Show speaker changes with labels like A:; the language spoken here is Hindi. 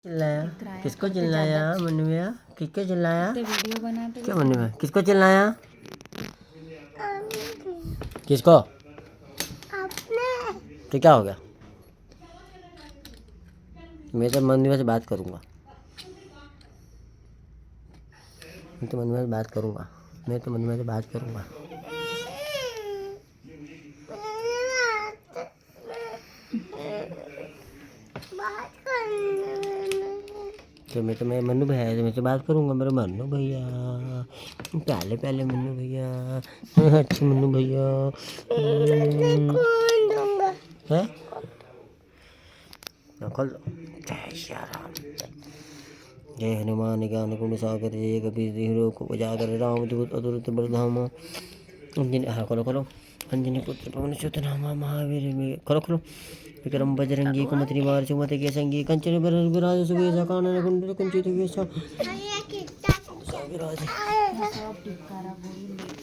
A: चिल्लाया? किसको चिल्लाया मन्नू भैया? किसको चिल्लाया? वीडियो बनाते क्या मन्नू भैया? किसको चिल्लाया? किसको? तो क्या हो गया? मैं तो मन्नू भैया से बात करूँगा। मैं तो मन्नू भैया से बात करूँगा। तो मैं मन्नू भैया से मैं तो बात करूँगा। मेरे मन्नू भैया प्याले प्याले मन्नू भैया अच्छे मन्नू भैया है खोल दो। जय श्री राम। जय हनुमान ज्ञान गुण सागर जय कबीर हीरो को उजागर रामदूत अतुलित बलधाम अंजनी हाँ खोलो अंजनी पुत्र पवन सुत नामा महावीर में खोलो विक्रम बजरंगी कुमति निवार सुमति के संगी कंचन बरन विराज सुबेसा कानन कुंडल कुंचित वेशा विराज